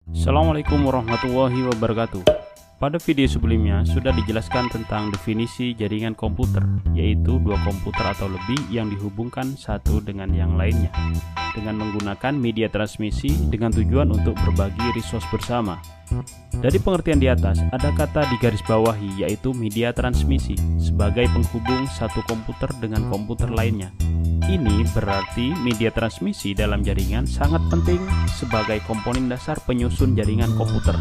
Assalamualaikum warahmatullahi wabarakatuh. Pada video sebelumnya sudah dijelaskan tentang definisi jaringan komputer, yaitu dua komputer atau lebih yang dihubungkan satu dengan yang lainnya dengan menggunakan media transmisi dengan tujuan untuk berbagi resource bersama. Dari pengertian di atas, ada kata digarisbawahi yaitu media transmisi sebagai penghubung satu komputer dengan komputer lainnya. Ini berarti media transmisi dalam jaringan sangat penting sebagai komponen dasar penyusun jaringan komputer.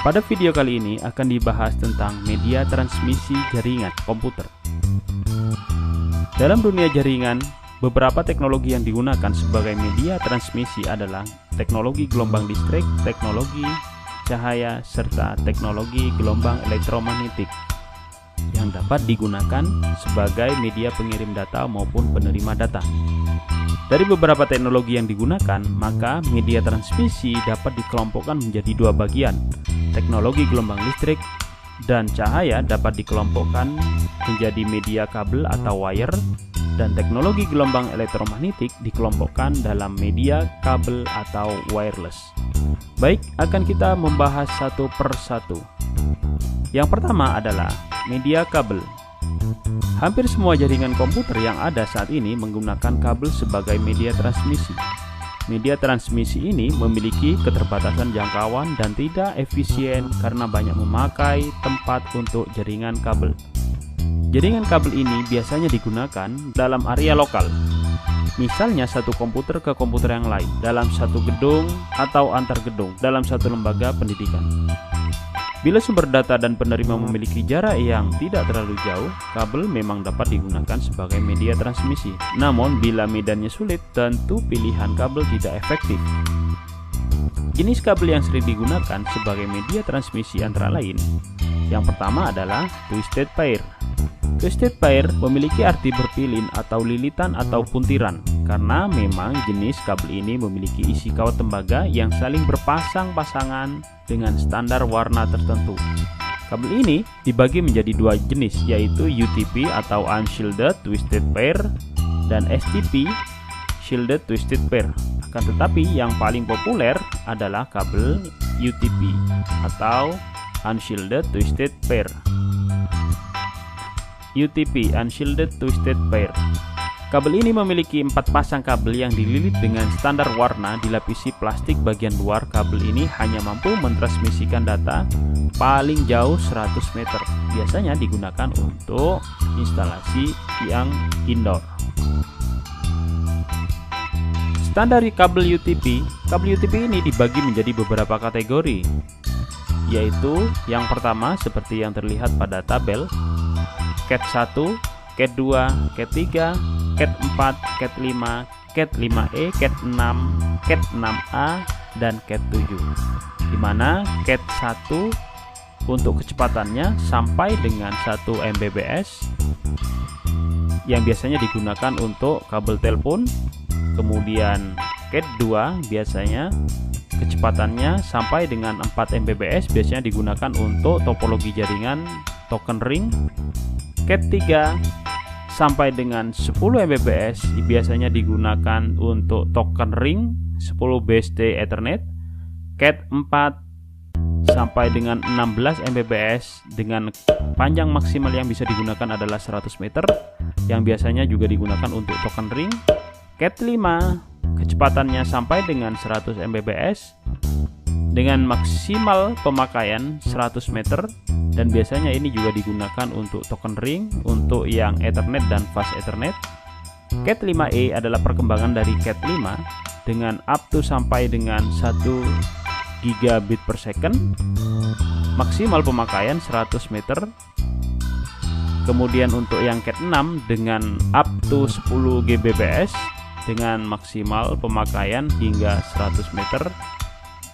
Pada video kali ini akan dibahas tentang media transmisi jaringan komputer. Dalam dunia jaringan, beberapa teknologi yang digunakan sebagai media transmisi adalah teknologi gelombang listrik, teknologi cahaya, serta teknologi gelombang elektromagnetik yang dapat digunakan sebagai media pengirim data maupun penerima data. Dari beberapa teknologi yang digunakan, maka media transmisi dapat dikelompokkan menjadi dua bagian. Teknologi gelombang listrik dan cahaya dapat dikelompokkan menjadi media kabel atau wire, dan teknologi gelombang elektromagnetik dikelompokkan dalam media kabel atau wireless. Baik, akan kita membahas satu per satu. Yang pertama adalah media kabel. Hampir semua jaringan komputer yang ada saat ini menggunakan kabel sebagai media transmisi. Media transmisi ini memiliki keterbatasan jangkauan dan tidak efisien karena banyak memakai tempat untuk jaringan kabel. Jaringan kabel ini biasanya digunakan dalam area lokal, misalnya satu komputer ke komputer yang lain, dalam satu gedung atau antar gedung, dalam satu lembaga pendidikan. Bila sumber data dan penerima memiliki jarak yang tidak terlalu jauh, kabel memang dapat digunakan sebagai media transmisi. Namun, bila medannya sulit, tentu pilihan kabel tidak efektif. Jenis kabel yang sering digunakan sebagai media transmisi antara lain, yang pertama adalah twisted pair. Twisted pair memiliki arti berpilin atau lilitan atau puntiran, karena memang jenis kabel ini memiliki isi kawat tembaga yang saling berpasang-pasangan dengan standar warna tertentu. Kabel ini dibagi menjadi dua jenis, yaitu UTP atau Unshielded Twisted Pair dan STP Shielded Twisted Pair. Akan tetapi yang paling populer adalah kabel UTP atau Unshielded Twisted Pair. UTP Unshielded Twisted Pair. Kabel ini memiliki 4 pasang kabel yang dililit dengan standar warna dilapisi plastik. Bagian luar kabel ini hanya mampu mentransmisikan data paling jauh 100 meter. Biasanya digunakan untuk instalasi yang indoor. Standar kabel UTP. Kabel UTP ini dibagi menjadi beberapa kategori, yaitu yang pertama seperti yang terlihat pada tabel: Cat 1, Cat 2, Cat 3, Cat 4, Cat 5, Cat 5E, Cat 6, Cat 6A, dan Cat 7. Dimana Cat 1 untuk kecepatannya sampai dengan 1 Mbps yang biasanya digunakan untuk kabel telepon. Kemudian Cat 2 biasanya kecepatannya sampai dengan 4 Mbps, biasanya digunakan untuk topologi jaringan token ring. Cat 3 sampai dengan 10 Mbps biasanya digunakan untuk token ring 10 BSD Ethernet. Cat 4 sampai dengan 16 Mbps dengan panjang maksimal yang bisa digunakan adalah 100 meter, yang biasanya juga digunakan untuk token ring. Cat 5 kecepatannya sampai dengan 100 Mbps dengan maksimal pemakaian 100 meter, dan biasanya ini juga digunakan untuk token ring, untuk yang Ethernet dan Fast Ethernet. Cat 5e adalah perkembangan dari Cat 5 dengan up to sampai dengan 1 gigabit per second, maksimal pemakaian 100 meter. Kemudian untuk yang Cat 6 dengan up to 10 Gbps dengan maksimal pemakaian hingga 100 meter.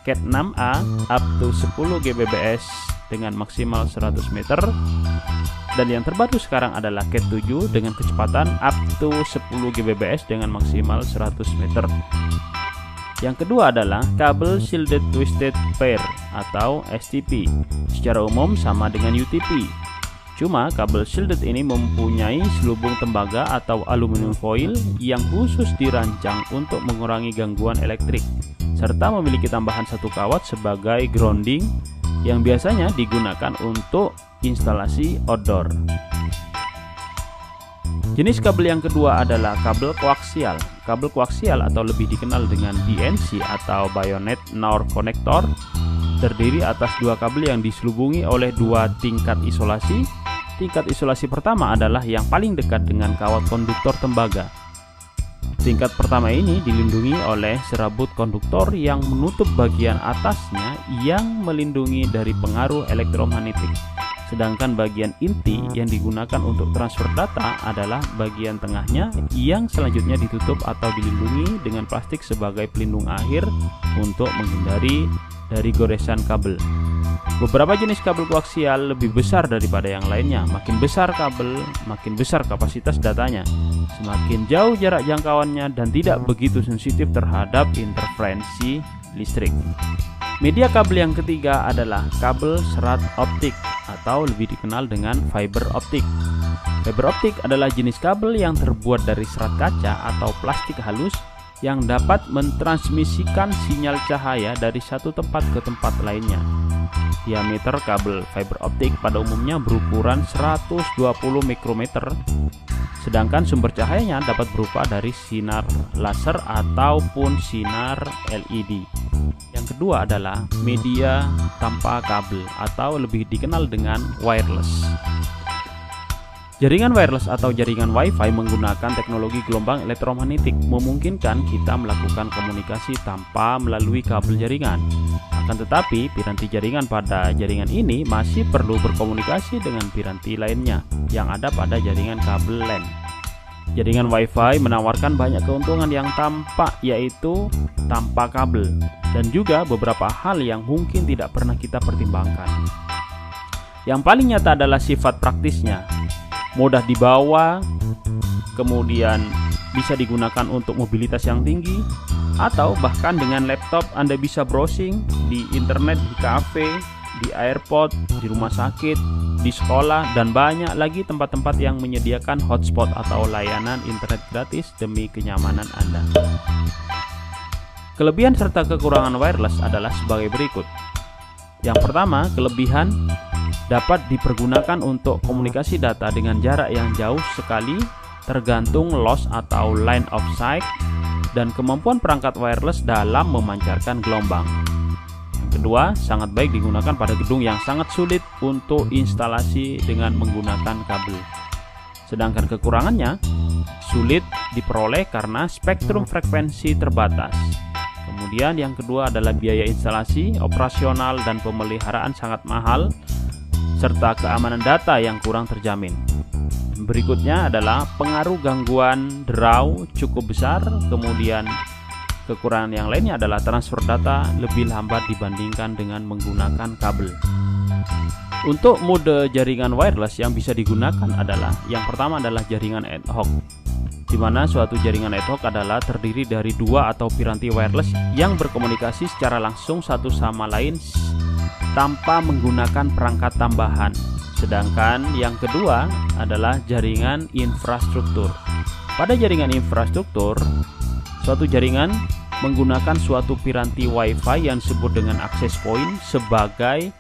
Cat 6A up to 10 Gbps dengan maksimal 100 meter. Dan yang terbaru sekarang adalah Cat 7 dengan kecepatan up to 10 Gbps dengan maksimal 100 meter. Yang kedua adalah kabel Shielded Twisted Pair atau STP. Secara umum sama dengan UTP. Cuma kabel shielded ini mempunyai selubung tembaga atau aluminium foil yang khusus dirancang untuk mengurangi gangguan elektrik. serta memiliki tambahan satu kawat sebagai grounding yang biasanya digunakan untuk instalasi outdoor. Jenis kabel yang kedua adalah kabel koaksial. Kabel koaksial atau lebih dikenal dengan BNC atau Bayonet North Connector terdiri atas dua kabel yang diselubungi oleh dua tingkat isolasi. Tingkat isolasi pertama adalah yang paling dekat dengan kawat konduktor tembaga. Tingkat pertama ini dilindungi oleh serabut konduktor yang menutup bagian atasnya yang melindungi dari pengaruh elektromagnetik. Sedangkan bagian inti yang digunakan untuk transfer data adalah bagian tengahnya yang selanjutnya ditutup atau dilindungi dengan plastik sebagai pelindung akhir untuk menghindari dari goresan kabel. Beberapa jenis kabel koaksial lebih besar daripada yang lainnya. Makin besar kabel, makin besar kapasitas datanya. Semakin jauh jarak jangkauannya dan tidak begitu sensitif terhadap interferensi listrik. Media kabel yang ketiga adalah kabel serat optik atau lebih dikenal dengan fiber optik. Fiber optik adalah jenis kabel yang terbuat dari serat kaca atau plastik halus yang dapat mentransmisikan sinyal cahaya dari satu tempat ke tempat lainnya. Diameter kabel fiber optik pada umumnya berukuran 120 mikrometer, sedangkan sumber cahayanya dapat berupa dari sinar laser ataupun sinar LED. Yang kedua adalah media tanpa kabel atau lebih dikenal dengan wireless. Jaringan wireless atau jaringan Wi-Fi menggunakan teknologi gelombang elektromagnetik memungkinkan kita melakukan komunikasi tanpa melalui kabel jaringan. Akan tetapi, piranti jaringan pada jaringan ini masih perlu berkomunikasi dengan piranti lainnya yang ada pada jaringan kabel LAN. Jaringan Wi-Fi menawarkan banyak keuntungan yang tampak, yaitu tanpa kabel, dan juga beberapa hal yang mungkin tidak pernah kita pertimbangkan. Yang paling nyata adalah sifat praktisnya. Mudah dibawa, kemudian bisa digunakan untuk mobilitas yang tinggi, atau bahkan dengan laptop Anda bisa browsing di internet, di cafe, di airport, di rumah sakit, di sekolah, dan banyak lagi tempat-tempat yang menyediakan hotspot atau layanan internet gratis demi kenyamanan Anda. Kelebihan serta kekurangan wireless adalah sebagai berikut. Yang pertama, kelebihan dapat dipergunakan untuk komunikasi data dengan jarak yang jauh sekali tergantung loss atau line of sight dan kemampuan perangkat wireless dalam memancarkan gelombang. Yang kedua, sangat baik digunakan pada gedung yang sangat sulit untuk instalasi dengan menggunakan kabel. Sedangkan kekurangannya, sulit diperoleh karena spektrum frekuensi terbatas. Kemudian yang kedua adalah biaya instalasi, operasional, dan pemeliharaan sangat mahal, serta keamanan data yang kurang terjamin. Berikutnya adalah pengaruh gangguan draw cukup besar. Kemudian kekurangan yang lainnya adalah transfer data lebih lambat dibandingkan dengan menggunakan kabel. Untuk mode jaringan wireless yang bisa digunakan adalah yang pertama adalah jaringan ad hoc, di mana suatu jaringan ad hoc adalah terdiri dari dua atau piranti wireless yang berkomunikasi secara langsung satu sama lain tanpa menggunakan perangkat tambahan. Sedangkan yang kedua adalah jaringan infrastruktur. Pada jaringan infrastruktur, suatu jaringan menggunakan suatu piranti Wi-Fi yang disebut dengan access point sebagai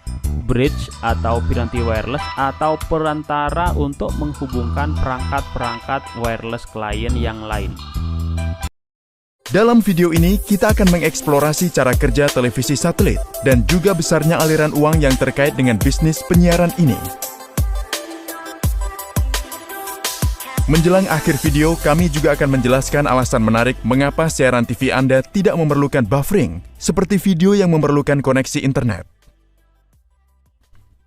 bridge atau piranti wireless atau perantara untuk menghubungkan perangkat-perangkat wireless klien yang lain. Dalam video ini, kita akan mengeksplorasi cara kerja televisi satelit dan juga besarnya aliran uang yang terkait dengan bisnis penyiaran ini. Menjelang akhir video, kami juga akan menjelaskan alasan menarik mengapa siaran TV Anda tidak memerlukan buffering, seperti video yang memerlukan koneksi internet.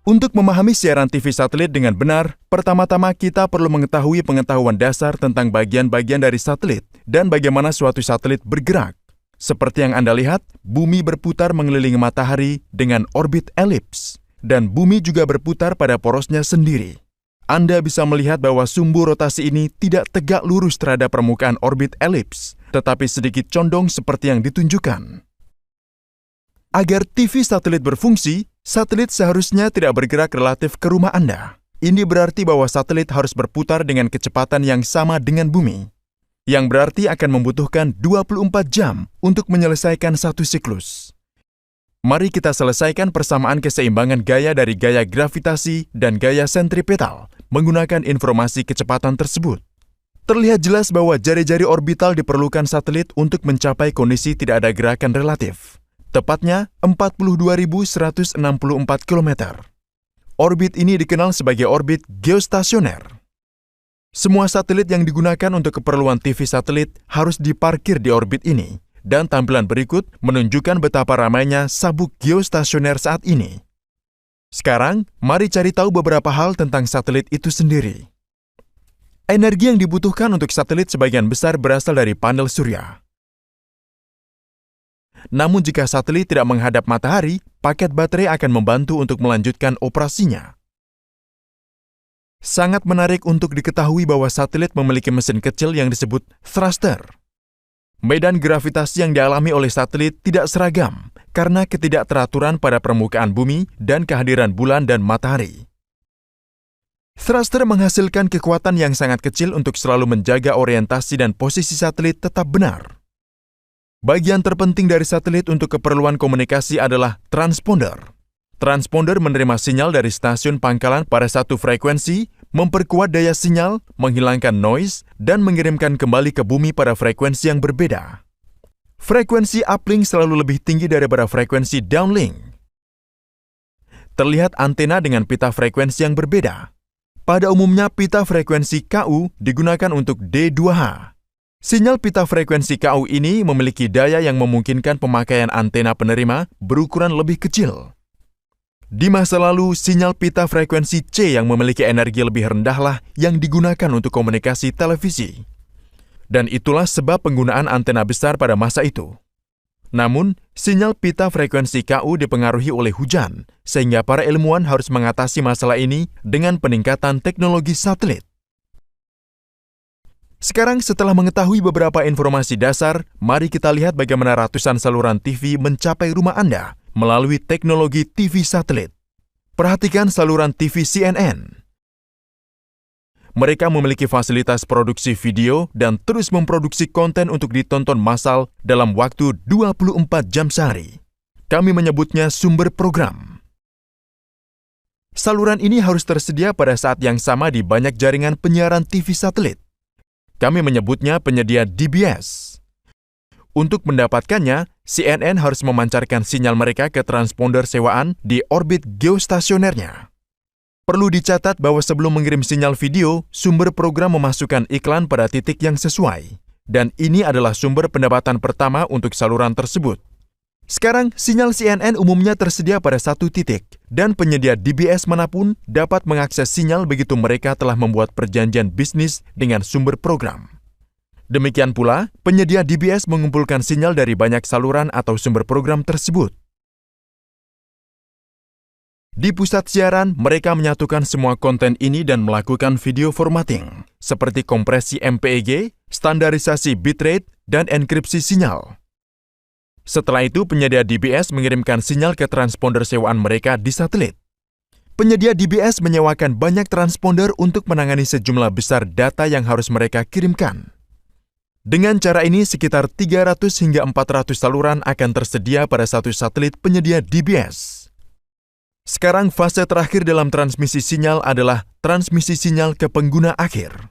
Untuk memahami siaran TV satelit dengan benar, pertama-tama kita perlu mengetahui pengetahuan dasar tentang bagian-bagian dari satelit dan bagaimana suatu satelit bergerak. Seperti yang Anda lihat, bumi berputar mengelilingi matahari dengan orbit elips, dan bumi juga berputar pada porosnya sendiri. Anda bisa melihat bahwa sumbu rotasi ini tidak tegak lurus terhadap permukaan orbit elips, tetapi sedikit condong seperti yang ditunjukkan. Agar TV satelit berfungsi, satelit seharusnya tidak bergerak relatif ke rumah Anda. Ini berarti bahwa satelit harus berputar dengan kecepatan yang sama dengan bumi. yang berarti akan membutuhkan 24 jam untuk menyelesaikan satu siklus. Mari kita selesaikan persamaan keseimbangan gaya dari gaya gravitasi dan gaya sentripetal menggunakan informasi kecepatan tersebut. Terlihat jelas bahwa jari-jari orbital diperlukan satelit untuk mencapai kondisi tidak ada gerakan relatif, tepatnya 42.164 km. Orbit ini dikenal sebagai orbit geostasioner. Semua satelit yang digunakan untuk keperluan TV satelit harus diparkir di orbit ini, dan tampilan berikut menunjukkan betapa ramainya sabuk geostasioner saat ini. Sekarang, mari cari tahu beberapa hal tentang satelit itu sendiri. Energi yang dibutuhkan untuk satelit sebagian besar berasal dari panel surya. Namun jika satelit tidak menghadap matahari, paket baterai akan membantu untuk melanjutkan operasinya. Sangat menarik untuk diketahui bahwa satelit memiliki mesin kecil yang disebut thruster. Medan gravitasi yang dialami oleh satelit tidak seragam karena ketidakteraturan pada permukaan bumi dan kehadiran bulan dan matahari. Thruster menghasilkan kekuatan yang sangat kecil untuk selalu menjaga orientasi dan posisi satelit tetap benar. Bagian terpenting dari satelit untuk keperluan komunikasi adalah transponder. Transponder menerima sinyal dari stasiun pangkalan pada satu frekuensi, memperkuat daya sinyal, menghilangkan noise, dan mengirimkan kembali ke bumi pada frekuensi yang berbeda. Frekuensi uplink selalu lebih tinggi daripada frekuensi downlink. Terlihat antena dengan pita frekuensi yang berbeda. Pada umumnya, pita frekuensi KU digunakan untuk D2H. Sinyal pita frekuensi KU ini memiliki daya yang memungkinkan pemakaian antena penerima berukuran lebih kecil. Di masa lalu, sinyal pita frekuensi C yang memiliki energi lebih rendahlah yang digunakan untuk komunikasi televisi. Dan itulah sebab penggunaan antena besar pada masa itu. Namun, sinyal pita frekuensi KU dipengaruhi oleh hujan, sehingga para ilmuwan harus mengatasi masalah ini dengan peningkatan teknologi satelit. Sekarang setelah mengetahui beberapa informasi dasar, mari kita lihat bagaimana ratusan saluran TV mencapai rumah Anda melalui teknologi TV satelit. Perhatikan saluran TV CNN. Mereka memiliki fasilitas produksi video dan terus memproduksi konten untuk ditonton massal dalam waktu 24 jam sehari. Kami menyebutnya sumber program. Saluran ini harus tersedia pada saat yang sama di banyak jaringan penyiaran TV satelit. Kami menyebutnya penyedia DBS. Untuk mendapatkannya, CNN harus memancarkan sinyal mereka ke transponder sewaan di orbit geostasionernya. Perlu dicatat bahwa sebelum mengirim sinyal video, sumber program memasukkan iklan pada titik yang sesuai. Dan ini adalah sumber pendapatan pertama untuk saluran tersebut. Sekarang, sinyal CNN umumnya tersedia pada satu titik, dan penyedia DBS manapun dapat mengakses sinyal begitu mereka telah membuat perjanjian bisnis dengan sumber program. Demikian pula, penyedia DBS mengumpulkan sinyal dari banyak saluran atau sumber program tersebut. Di pusat siaran, mereka menyatukan semua konten ini dan melakukan video formatting, seperti kompresi MPEG, standarisasi bitrate, dan enkripsi sinyal. Setelah itu, penyedia DBS mengirimkan sinyal ke transponder sewaan mereka di satelit. Penyedia DBS menyewakan banyak transponder untuk menangani sejumlah besar data yang harus mereka kirimkan. Dengan cara ini, sekitar 300 hingga 400 saluran akan tersedia pada satu satelit penyedia DBS. Sekarang, fase terakhir dalam transmisi sinyal adalah transmisi sinyal ke pengguna akhir.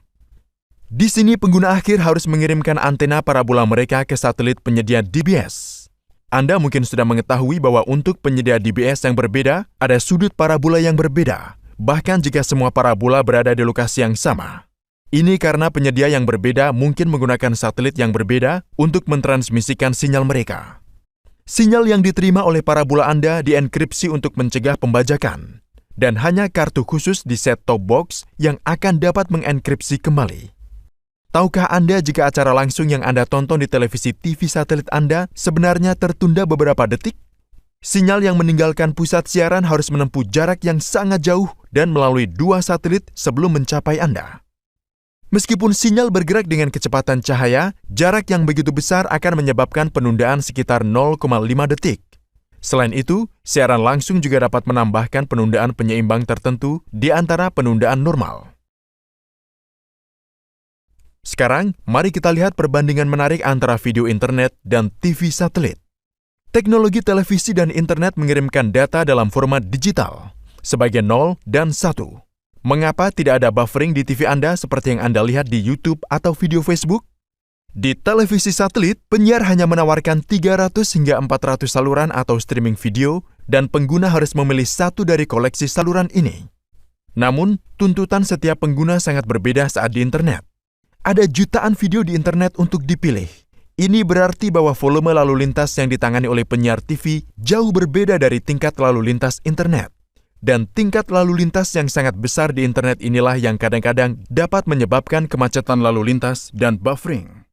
Di sini, pengguna akhir harus mengirimkan antena parabola mereka ke satelit penyedia DBS. Anda mungkin sudah mengetahui bahwa untuk penyedia DBS yang berbeda, ada sudut parabola yang berbeda, bahkan jika semua parabola berada di lokasi yang sama. Ini karena penyedia yang berbeda mungkin menggunakan satelit yang berbeda untuk mentransmisikan sinyal mereka. Sinyal yang diterima oleh parabola Anda dienkripsi untuk mencegah pembajakan, dan hanya kartu khusus di set-top box yang akan dapat mengenkripsi kembali. Tahukah Anda jika acara langsung yang Anda tonton di televisi TV satelit Anda sebenarnya tertunda beberapa detik? Sinyal yang meninggalkan pusat siaran harus menempuh jarak yang sangat jauh dan melalui 2 satelit sebelum mencapai Anda. Meskipun sinyal bergerak dengan kecepatan cahaya, jarak yang begitu besar akan menyebabkan penundaan sekitar 0,5 detik. Selain itu, siaran langsung juga dapat menambahkan penundaan penyeimbang tertentu di antara penundaan normal. Sekarang, mari kita lihat perbandingan menarik antara video internet dan TV satelit. Teknologi televisi dan internet mengirimkan data dalam format digital, sebagai 0 dan 1. Mengapa tidak ada buffering di TV Anda seperti yang Anda lihat di YouTube atau video Facebook? Di televisi satelit, penyiar hanya menawarkan 300 hingga 400 saluran atau streaming video, dan pengguna harus memilih satu dari koleksi saluran ini. Namun, tuntutan setiap pengguna sangat berbeda saat di internet. Ada jutaan video di internet untuk dipilih. Ini berarti bahwa volume lalu lintas yang ditangani oleh penyiar TV jauh berbeda dari tingkat lalu lintas internet. Dan tingkat lalu lintas yang sangat besar di internet inilah yang kadang-kadang dapat menyebabkan kemacetan lalu lintas dan buffering.